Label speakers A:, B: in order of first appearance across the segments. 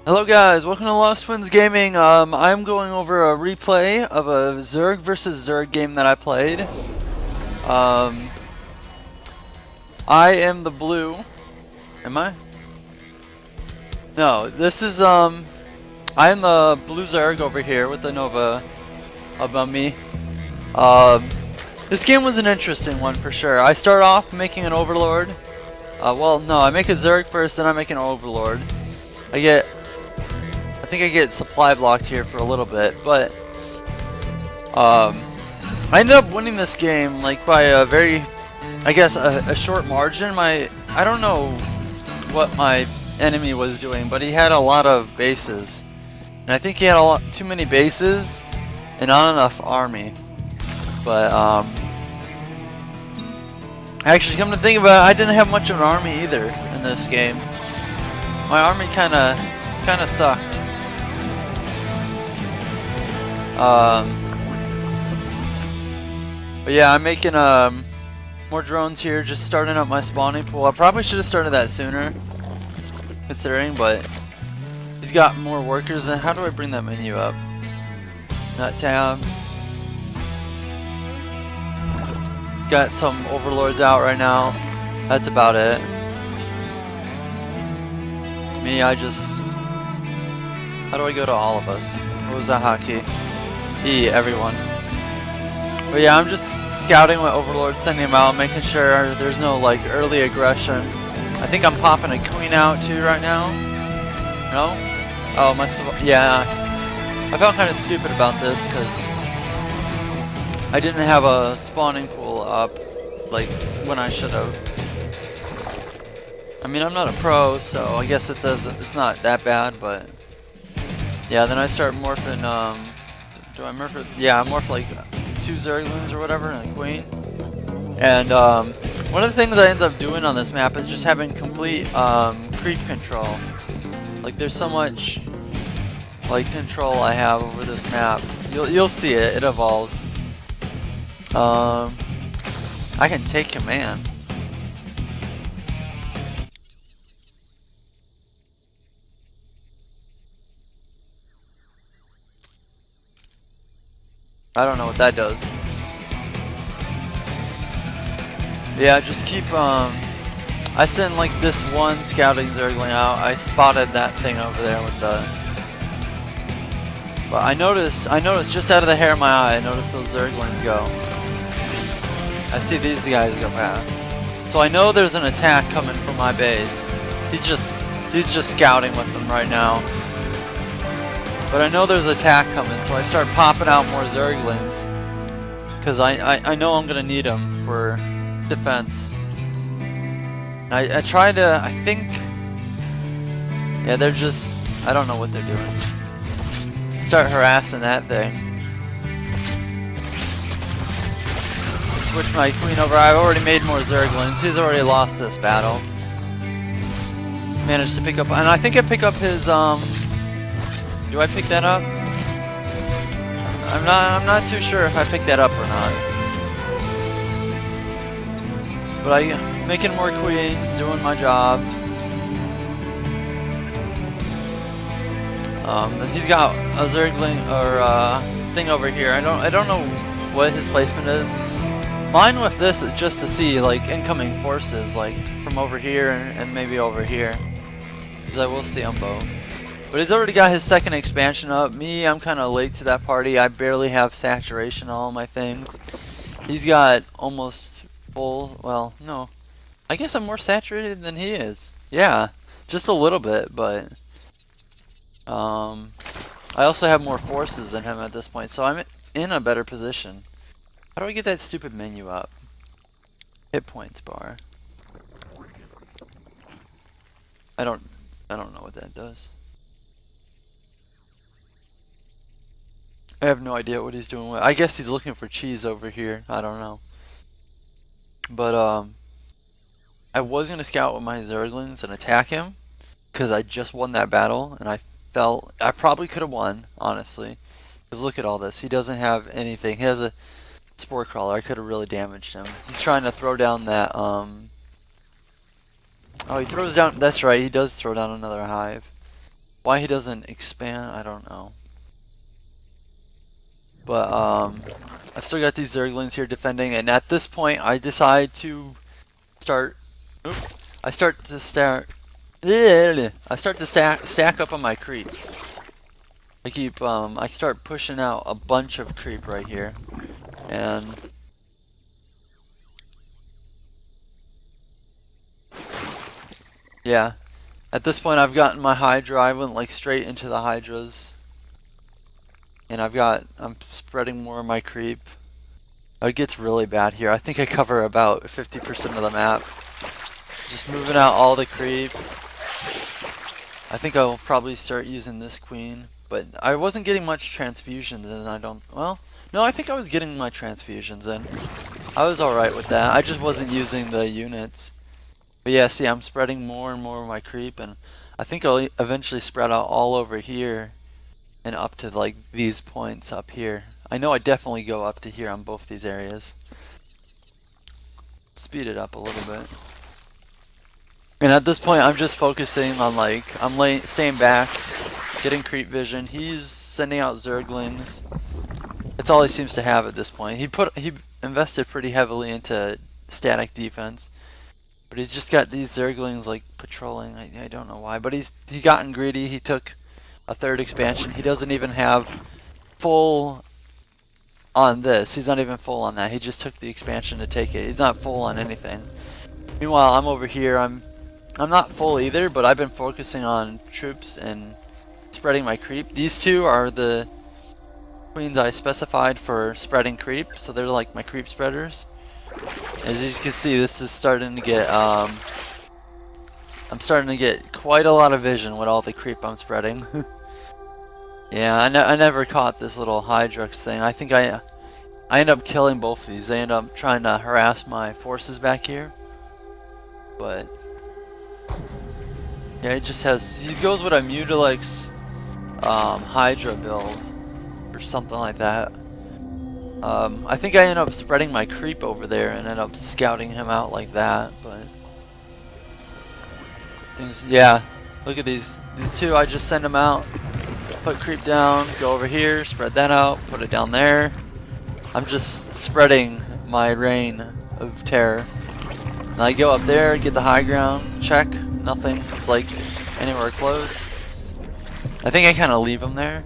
A: Hello guys, welcome to Lost Twins Gaming. I'm going over a replay of a Zerg versus Zerg game that I played. I am the blue. Am I? No, this is I am the blue Zerg over here with the Nova above me. This game was an interesting one for sure. I start off making an Overlord. Well, no, I make a Zerg first, then I make an Overlord. I think I get supply blocked here for a little bit, but I ended up winning this game like by a very, I guess, a short margin. I don't know what my enemy was doing, but he had a lot of bases, and I think he had too many bases and not enough army. But actually, come to think about it, I didn't have much of an army either in this game. My army kind of sucked. But yeah, I'm making more drones here, just starting up my spawning pool. I probably should have started that sooner, considering, but he's got more workers. And how do I bring that menu up? That tab. He's got some overlords out right now. That's about it. Me, how do I go to all of us? What was that hotkey? E, everyone. But yeah, I'm just scouting with Overlord, sending him out, making sure there's no like early aggression. I think I'm popping a queen out too right now. No? Oh, yeah. I felt kind of stupid about this because I didn't have a spawning pool up like when I should have. I mean, I'm not a pro, so I guess it's not that bad, but yeah. Then I start morphing. Do I morph it? Yeah, I morph like 2 Zerglings or whatever and a queen. And one of the things I end up doing on this map is just having complete creep control. Like there's so much like control I have over this map. You'll see it. It evolves. I can take command. I don't know what that does. Yeah, just keep I sent like this one scouting Zergling out. I spotted that thing over there with the. But I noticed just out of the hair of my eye, I noticed those Zerglings go. I see these guys go past. So I know there's an attack coming from my base. He's just scouting with them right now. But I know there's an attack coming, so I start popping out more Zerglings. Because I know I'm going to need them for defense. I try to, I think, yeah, they're just, I don't know what they're doing. Start harassing that thing. Switch my queen over. I've already made more Zerglings. He's already lost this battle. Managed to pick up, and I think I pick up his, do I pick that up? I'm not too sure if I picked that up or not. But I'm making more queens, doing my job. He's got a Zergling or thing over here. I don't know what his placement is. Mine with this is just to see like incoming forces, like from over here and maybe over here, because I will see them both. But he's already got his second expansion up. Me, I'm kind of late to that party. I barely have saturation on all my things. He's got almost full. Well, no. I guess I'm more saturated than he is. Yeah, just a little bit, but I also have more forces than him at this point, so I'm in a better position. How do I get that stupid menu up? Hit points bar. I don't know what that does. I have no idea what he's doing with. I guess he's looking for cheese over here. I don't know. But I was gonna scout with my Zerglings and attack him because I just won that battle, and I felt I probably could have won, honestly. Because look at all this. He doesn't have anything. He has a spore crawler. I could have really damaged him. He's trying to throw down that Oh, he throws down. That's right. He does throw down another hive. Why he doesn't expand, I don't know. But I've still got these Zerglings here defending, and at this point I decide to start. I start to stack up on my creep. I start pushing out a bunch of creep right here, and yeah. At this point, I've gotten my Hydra. I went like straight into the Hydras, and I'm spreading more of my creep. It gets really bad here. I think I cover about 50% of the map. Just moving out all the creep. I think I'll probably start using this queen, but I wasn't getting much transfusions, and no, I think I was getting my transfusions in. I was alright with that. I just wasn't using the units. But yeah, see, I'm spreading more and more of my creep, and I think I'll eventually spread out all over here and up to like these points up here. I know I definitely go up to here on both these areas. Speed it up a little bit. And at this point, I'm just focusing on like, staying back, getting creep vision. He's sending out Zerglings. That's all he seems to have at this point. He invested pretty heavily into static defense. But he's just got these Zerglings like patrolling. I don't know why, but he gotten greedy. He took a third expansion. He doesn't even have full on this. He's not even full on that. He just took the expansion to take it. He's not full on anything. Meanwhile, I'm over here. I'm not full either, but I've been focusing on troops and spreading my creep. These two are the queens I specified for spreading creep, so they're like my creep spreaders. As you can see, this is starting to get, I'm starting to get quite a lot of vision with all the creep I'm spreading. Yeah, I never caught this little Hydrux thing. I think I end up killing both of these. They end up trying to harass my forces back here. But, yeah, he goes with a Mutilix Hydra build, or something like that. I think I end up spreading my creep over there and end up scouting him out like that, but yeah, look at these two. I just send them out, put creep down, go over here, spread that out, put it down there. I'm just spreading my reign of terror. And I go up there, get the high ground, check, nothing. It's like anywhere close. I think I kind of leave him there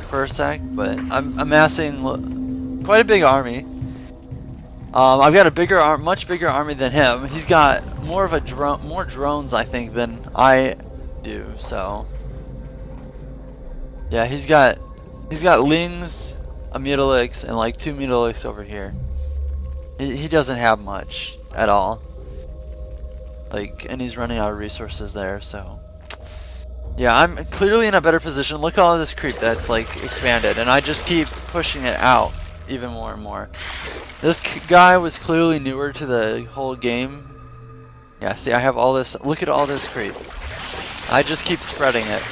A: for a sec, but I'm amassing quite a big army. I've got a much bigger army than him. He's got more drones, I think, than I do. So yeah, he's got Lings, a Mutilix, and like 2 Mutilix over here. He doesn't have much at all. Like, and he's running out of resources there. So yeah, I'm clearly in a better position. Look at all this creep that's like expanded, and I just keep pushing it out even more and more. This guy was clearly newer to the whole game. Yeah, see, I have all this. Look at all this creep. I just keep spreading it.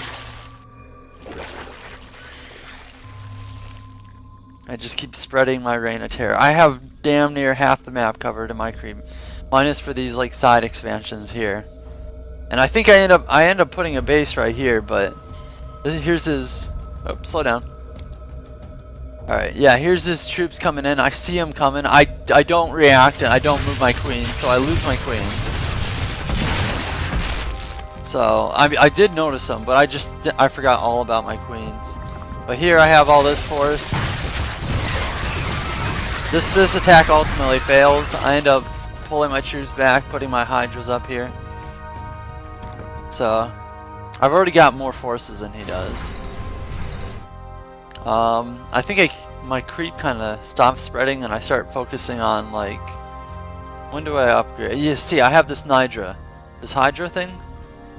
A: I just keep spreading my reign of terror. I have damn near half the map covered in my creep, minus for these like side expansions here. And I think I end up putting a base right here, but here's his. Oh, slow down. All right, yeah, here's his troops coming in. I see him coming. I don't react and I don't move my queens, so I lose my queens. So I did notice them, but I forgot all about my queens. But here I have all this force. This attack ultimately fails. I end up pulling my troops back, putting my Hydras up here. So I've already got more forces than he does. I think my creep kind of stops spreading and I start focusing on like, when do I upgrade? You see, I have this Hydra thing,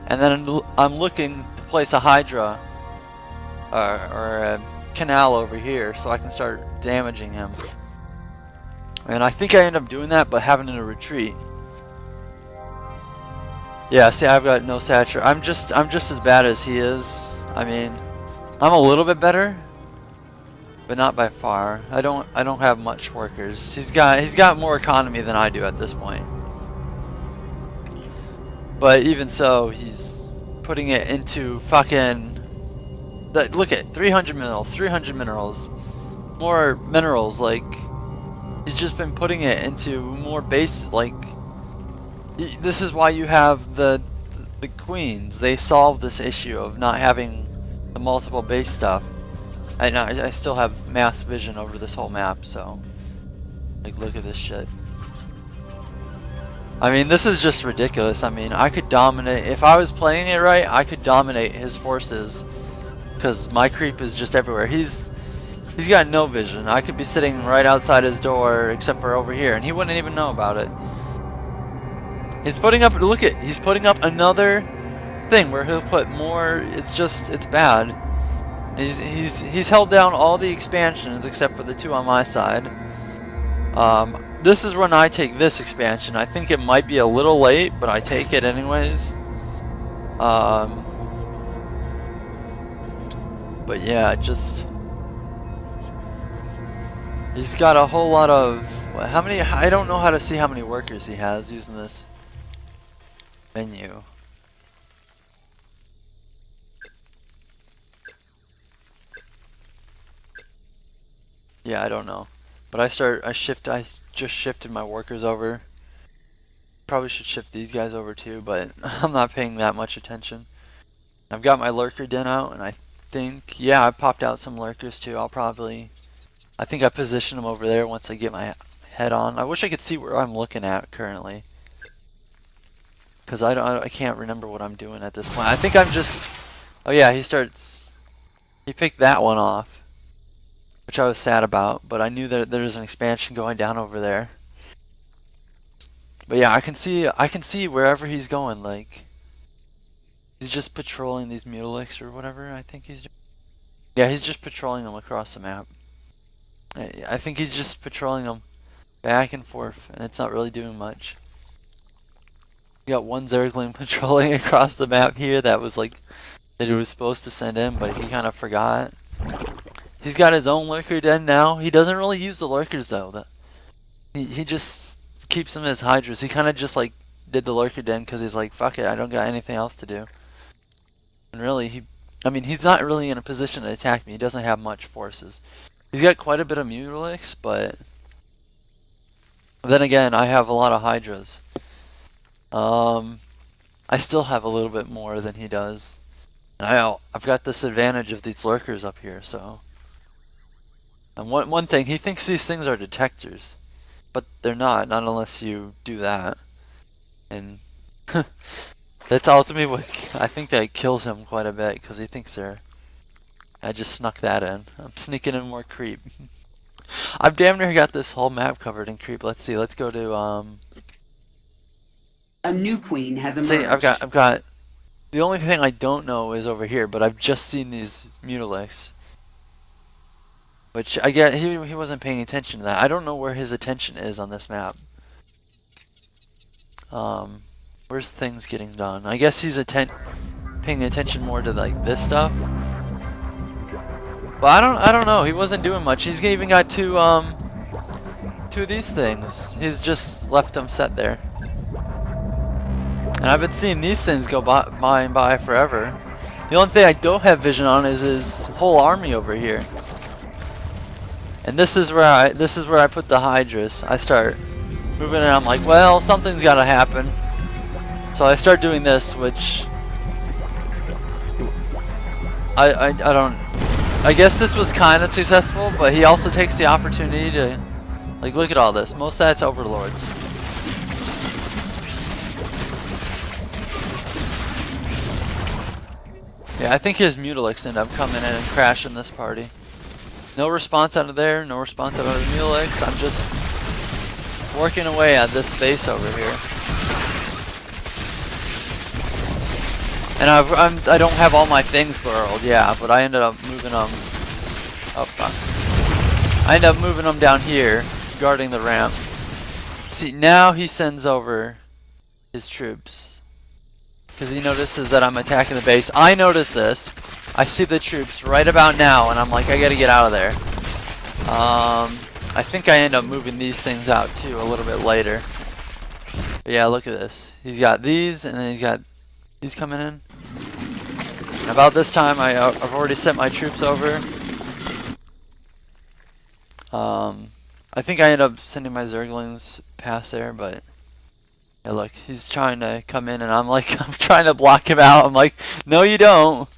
A: and then I'm looking to place a Hydra or a canal over here so I can start damaging him. And I think I end up doing that, but having to retreat. Yeah, see, I've got no satur. I'm just as bad as he is. I mean, I'm a little bit better, but not by far. I don't have much workers. He's got more economy than I do at this point. But even so, he's putting it into fucking... Look at 300 minerals, more minerals. Like, he's just been putting it into more base. Like, this is why you have the queens. They solved this issue of not having the multiple base stuff. And I still have mass vision over this whole map, so like, look at this shit. I mean, this is just ridiculous. I mean, I could dominate if I was playing it right. I could dominate his forces because my creep is just everywhere. He's got no vision. I could be sitting right outside his door, except for over here, and he wouldn't even know about it. He's putting up. Look at. He's putting up another thing where he'll put more. It's bad. He's held down all the expansions except for the 2 on my side. This is when I take this expansion. I think it might be a little late, but I take it anyways. But yeah, just he's got a whole lot of how many? I don't know how to see how many workers he has using this menu. Yeah, I don't know. But I just shifted my workers over. Probably should shift these guys over too, but I'm not paying that much attention. I've got my lurker den out, and I think, yeah, I popped out some lurkers too. I think I position them over there once I get my head on. I wish I could see where I'm looking at currently, because I can't remember what I'm doing at this point. I think I'm just, oh yeah, he picked that one off, which I was sad about, but I knew that there's an expansion going down over there. But yeah, I can see wherever he's going. Like, he's just patrolling these mutalics or whatever. I think he's. Yeah, he's just patrolling them across the map. I think he's just patrolling them back and forth, and it's not really doing much. You got one Zergling patrolling across the map here that he was supposed to send in, but he kind of forgot. He's got his own lurker den now. He doesn't really use the lurkers though. He just keeps them as hydras. He kind of just like did the lurker den because he's like, fuck it, I don't got anything else to do. And really, I mean, he's not really in a position to attack me. He doesn't have much forces. He's got quite a bit of mutalics, but then again, I have a lot of hydras. I still have a little bit more than he does. And I've got this advantage of these lurkers up here, so. And one thing, he thinks these things are detectors, but they're not unless you do that. And that's ultimately what I think that kills him quite a bit, because he thinks they're. I just snuck that in. I'm sneaking in more creep. I've damn near got this whole map covered in creep. Let's see. Let's go to
B: A new queen has emerged.
A: See, I've got. The only thing I don't know is over here, but I've just seen these mutalics. Which I get, he wasn't paying attention to that. I don't know where his attention is on this map. Where's things getting done? I guess he's paying attention more to like this stuff. But I don't know. He wasn't doing much. He's even got two of these things. He's just left them set there. And I've been seeing these things go by forever. The only thing I don't have vision on is his whole army over here. And this is where I put the hydras. I start moving and I'm like, well, something's got to happen. So I start doing this, which I don't. I guess this was kind of successful, but he also takes the opportunity to, like, look at all this. Most of that's overlords. Yeah, I think his mutalics end up coming in and crashing this party. No response out of there, no response out of the mutalics. I'm just working away at this base over here. And I don't have all my things burrowed, yeah, but I ended up moving them up. I ended up moving them down here, guarding the ramp. See, now he sends over his troops. Because he notices that I'm attacking the base. I notice this. I see the troops right about now, and I'm like, I gotta get out of there. I think I end up moving these things out too a little bit later. But yeah, look at this. He's got these, and then he's got these coming in. About this time, I've already sent my troops over. I think I ended up sending my Zerglings past there, but yeah, look, he's trying to come in, and I'm like, I'm trying to block him out. I'm like, no, you don't.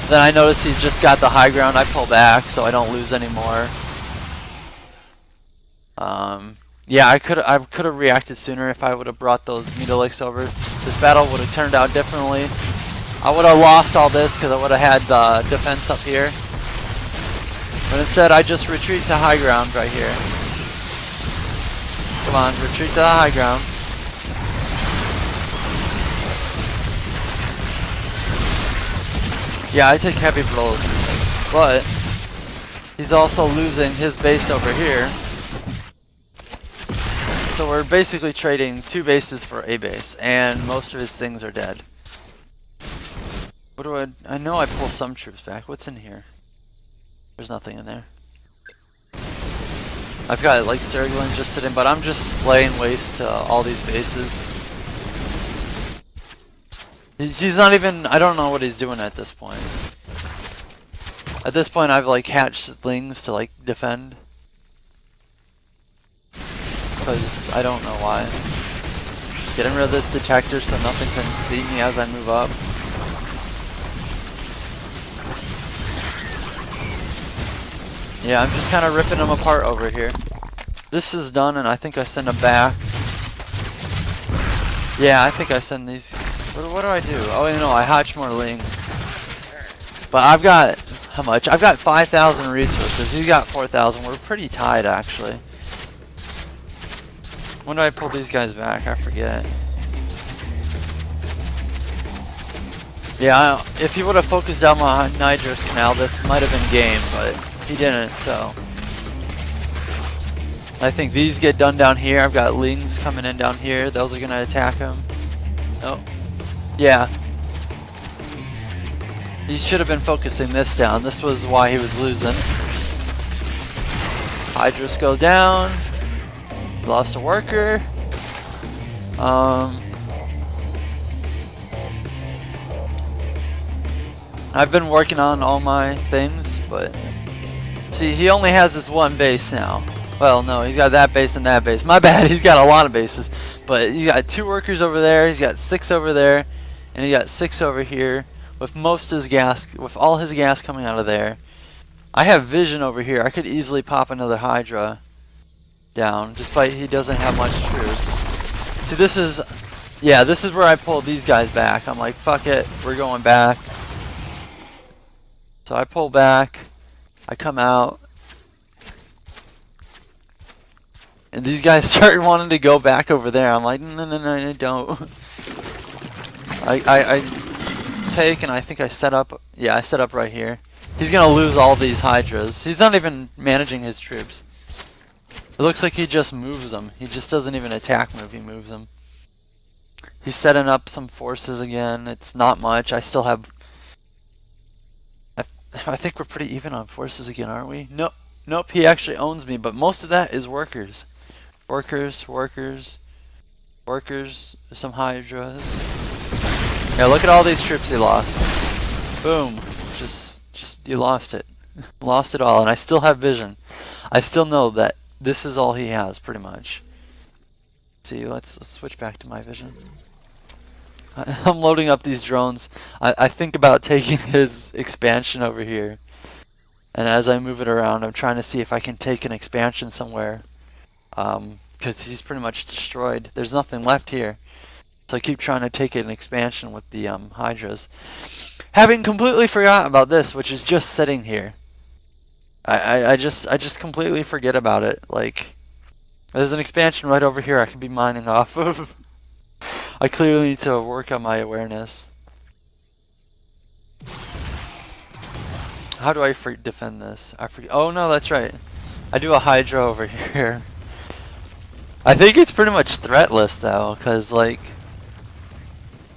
A: Then I notice he's just got the high ground. I pull back so I don't lose anymore. Yeah, I could have reacted sooner if I would have brought those Mutaliks over. This battle would have turned out differently. I would have lost all this because I would have had the defense up here. But instead, I just retreat to high ground right here. Come on, retreat to the high ground. Yeah, I take heavy blows from this, but he's also losing his base over here. So we're basically trading 2 bases for a base, and most of his things are dead. What do I know I pull some troops back. What's in here? There's nothing in there. I've got like Zerglings just sitting, but I'm just laying waste to all these bases. He's not even, I don't know what he's doing at this point. At this point I've like hatched things to like defend. Because I don't know why. Getting rid of this detector so nothing can see me as I move up. Yeah, I'm just kind of ripping them apart over here. This is done, and I think I send them back. Yeah, I think I send these. What do I do? Oh, no, I hatch more lings. But I've got, how much? I've got 5,000 resources. He's got 4,000. We're pretty tied, actually. When do I pull these guys back? I forget. Yeah, if he would have focused down my nydus canal, this might have been game, but he didn't, so. I think these get done down here. I've got lings coming in down here. Those are going to attack him. Oh. Yeah. He should have been focusing this down. This was why he was losing. Hydras go down. Lost a worker. I've been working on all my things, but see, he only has this one base now. Well, no, he's got that base and that base. My bad, he's got a lot of bases. But he got 2 workers over there, he's got 6 over there, and he got 6 over here with most of his gas, with all his gas coming out of there. I have vision over here. I could easily pop another Hydra down, despite he doesn't have much troops. See, this is, yeah, this is where I pulled these guys back. I'm like, fuck it, we're going back. So I pull back, I come out, and these guys start wanting to go back over there. I'm like, no, don't. I take, and I think I set up, yeah, I set up right here. He's gonna lose all these Hydras. He's not even managing his troops. It looks like he just moves them. He just doesn't even attack move, he moves them. He's setting up some forces again. It's not much. I still have, I think we're pretty even on forces again, aren't we? Nope, he actually owns me, but most of that is workers. Workers, some Hydras. Yeah, look at all these troops he lost. Boom. Just you lost it. Lost it all, and I still have vision. I still know that this is all he has, pretty much. See, let's switch back to my vision. I'm loading up these drones. I think about taking his expansion over here. And as I move it around, I'm trying to see if I can take an expansion somewhere. Because he's pretty much destroyed. There's nothing left here. So I keep trying to take an expansion with the Hydras. Having completely forgot about this, which is just sitting here. I just completely forget about it. Like, there's an expansion right over here I can be mining off of. I clearly need to work on my awareness. How do I defend this? I forget. Oh no, that's right. I do a Hydra over here. I think it's pretty much threatless though, cause like,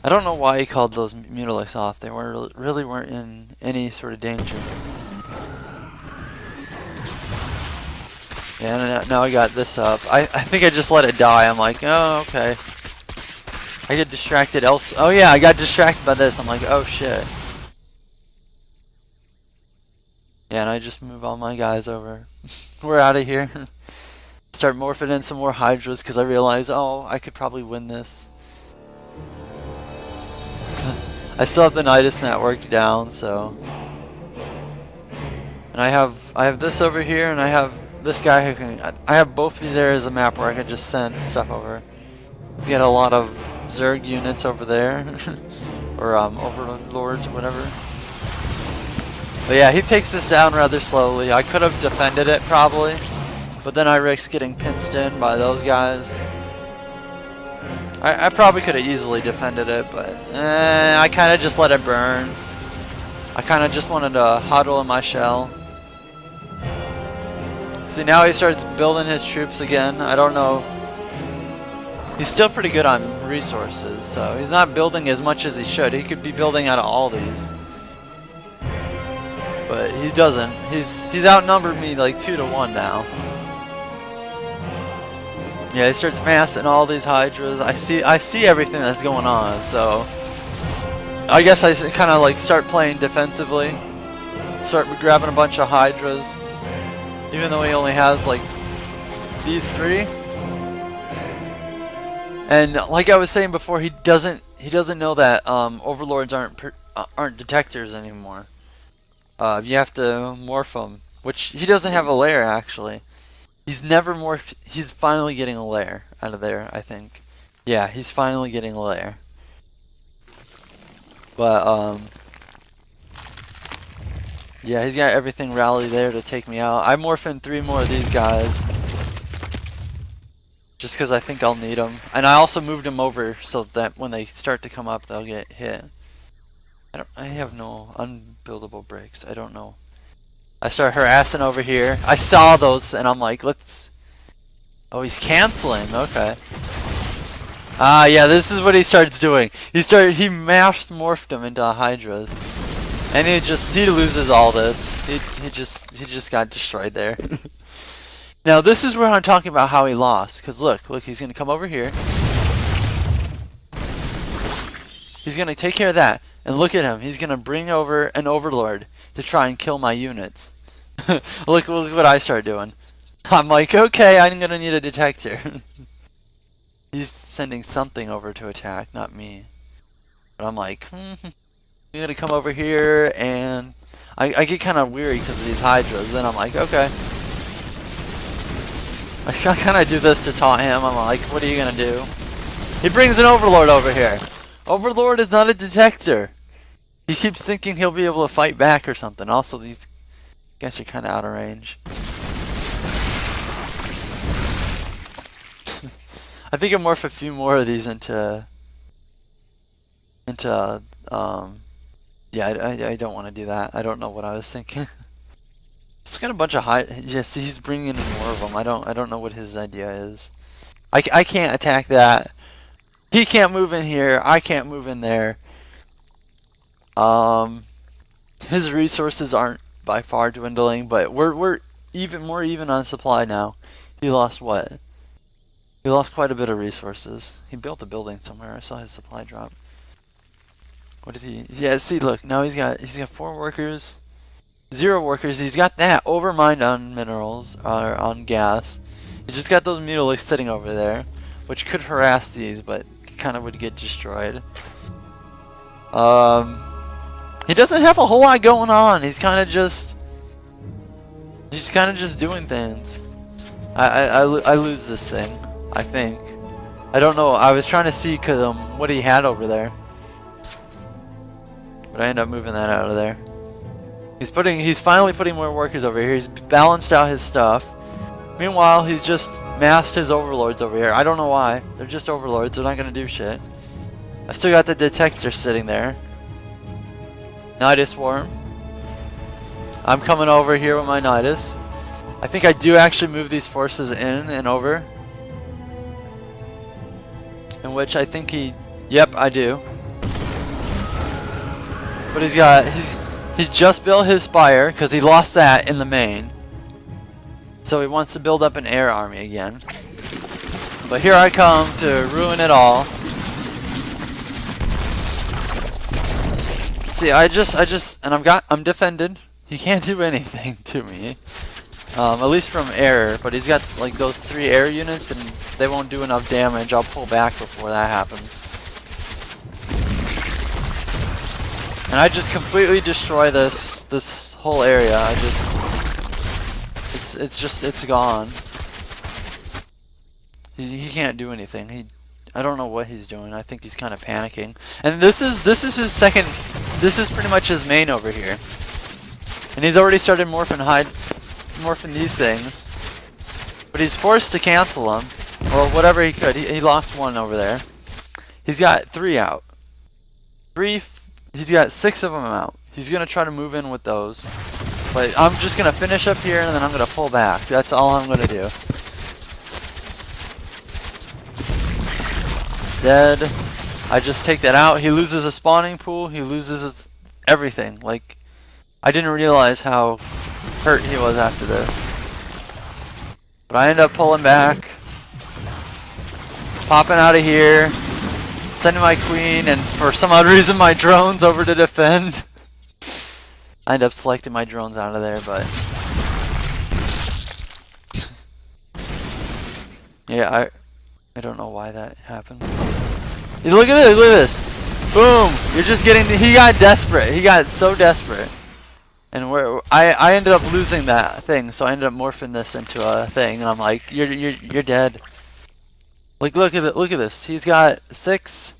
A: I don't know why he called those Mutaliks off. They really weren't in any sort of danger. Yeah, now I got this up. I think I just let it die. I'm like, oh, okay. I get distracted else. Oh yeah, I got distracted by this. I'm like, oh shit. Yeah, and I just move all my guys over. We're out of here. Start morphing in some more Hydras because I realize, oh, I could probably win this. I still have the nydus network down, so. And I have this over here, and I have this guy who can. I have both these areas of the map where I can just send stuff over. Get a lot of Zerg units over there, or overlords, whatever. But yeah, he takes this down rather slowly. I could have defended it probably, but then I risked getting pinched in by those guys. I probably could have easily defended it, but I kind of just let it burn. I kind of just wanted to huddle in my shell. See, now he starts building his troops again. I don't know. He's still pretty good on resources, so he's not building as much as he should. He could be building out of all these. But he doesn't. He's outnumbered me like 2 to 1 now. Yeah, he starts massing all these Hydras. I see everything that's going on, so I guess I kind of like start playing defensively. Start grabbing a bunch of Hydras, even though he only has like these 3. And like I was saying before, he doesn't know that overlords aren't detectors anymore. You have to morph them, which he doesn't have a lair actually. He's never morphed. He's finally getting a lair out of there, I think. Yeah, he's finally getting a lair. But yeah, he's got everything rally there to take me out. I morph in 3 more of these guys, just because I think I'll need them. And I also moved them over so that when they start to come up, they'll get hit. I have no unbuildable breaks. I don't know. I start harassing over here. I saw those and I'm like, let's. Oh, he's canceling. Okay. Ah, yeah, this is what he starts doing. He mass morphed them into Hydras. And he loses all this. He just got destroyed there. Now this is where I'm talking about how he lost. Cause look, he's gonna come over here. He's gonna take care of that. And look at him. He's gonna bring over an overlord to try and kill my units. look what I start doing. I'm like, okay, I'm gonna need a detector. He's sending something over to attack, not me. But I'm like, you're gonna come over here, and I get kind of weary because of these Hydras. Then I'm like, okay. I kind of do this to taunt him. I'm like, what are you gonna do? He brings an overlord over here. Overlord is not a detector. He keeps thinking he'll be able to fight back or something. Also, these guys are kind of out of range. I think I'll morph a few more of these into yeah, I don't want to do that. I don't know what I was thinking. It's got a bunch of yes, he's bringing in more of them. I don't know what his idea is. I can't attack that. He can't move in here. I can't move in there. His resources aren't by far dwindling, but we're more even on supply now. He lost what? He lost quite a bit of resources. He built a building somewhere. I saw his supply drop. What did he? Yeah, see, look. Now he's got 4 workers, 0 workers. He's got that overmined on minerals or on gas. He's just got those mutilates sitting over there, which could harass these, but kind of would get destroyed. He doesn't have a whole lot going on. He's kind of just doing things. I lose this thing, I think. I don't know. I was trying to see what he had over there, but I end up moving that out of there. He's finally putting more workers over here. He's balanced out his stuff. Meanwhile, he's just massed his overlords over here. I don't know why. They're just overlords. They're not gonna do shit. I still got the detector sitting there. Nydus swarm. I'm coming over here with my nydus. I think I do actually move these forces in and over. In which I think yep, I do. But he's just built his spire because he lost that in the main. So he wants to build up an air army again. But here I come to ruin it all. See, and I'm defended. He can't do anything to me. At least from air, but he's got like those 3 air units and they won't do enough damage. I'll pull back before that happens. And I just completely destroy this whole area. It's gone. He can't do anything. I don't know what he's doing. I think he's kind of panicking. And this is his second. This is pretty much his main over here. And he's already started morphing these things. But he's forced to cancel them. Well, whatever he could. He lost 1 over there. He's got 3 out. He's got 6 of them out. He's gonna try to move in with those. But I'm just gonna finish up here and then I'm gonna pull back. That's all I'm gonna do. Dead. I just take that out. He loses a spawning pool. He loses everything. Like, I didn't realize how hurt he was after this. But I end up pulling back. Popping out of here. Sending my queen, and for some odd reason my drone's over to defend. I end up selecting my drones out of there, but... yeah, I don't know why that happened. Look at this, boom! You're just getting, he got desperate, he got so desperate. And I ended up losing that thing, so I ended up morphing this into a thing, and I'm like, you're dead. Like, look at this, he's got 6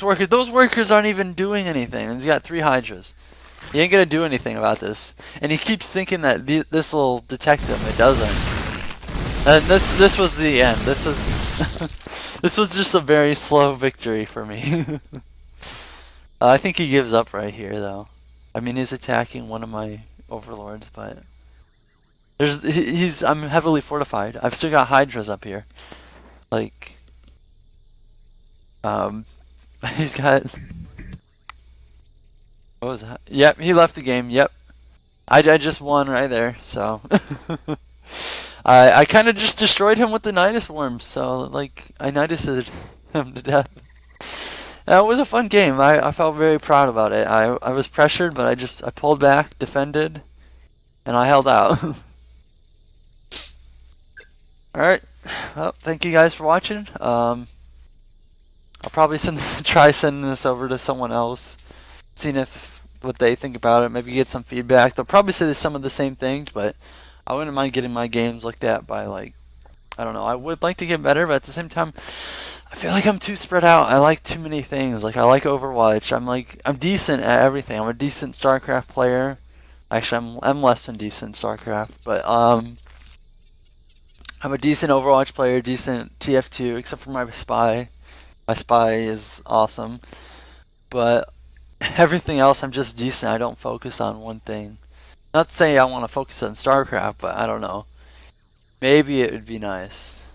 A: workers, those workers aren't even doing anything, and he's got 3 hydras. He ain't gonna do anything about this. And he keeps thinking that this will detect him, it doesn't. And this was the end. This was just a very slow victory for me. I think he gives up right here, though. I mean, he's attacking one of my overlords, but I'm heavily fortified. I've still got hydras up here. Like, he's got. What was that? Yep, he left the game. Yep, I just won right there. So. I kind of just destroyed him with the nydus worms, so like I nydused him to death. It was a fun game. I felt very proud about it. I was pressured, but I pulled back, defended, and I held out. Alright, well, thank you guys for watching. I'll probably try sending this over to someone else, seeing what they think about it, maybe get some feedback. They'll probably say some of the same things, but I wouldn't mind getting my games looked at by, like, I don't know, I would like to get better, but at the same time, I feel like I'm too spread out. I like too many things. Like, I like Overwatch. I'm decent at everything. I'm a decent StarCraft player. Actually, I'm less than decent StarCraft, but, I'm a decent Overwatch player, decent TF2, except for my spy. My spy is awesome. But everything else, I'm just decent. I don't focus on one thing. Not to say I want to focus on StarCraft, but I don't know. Maybe it would be nice.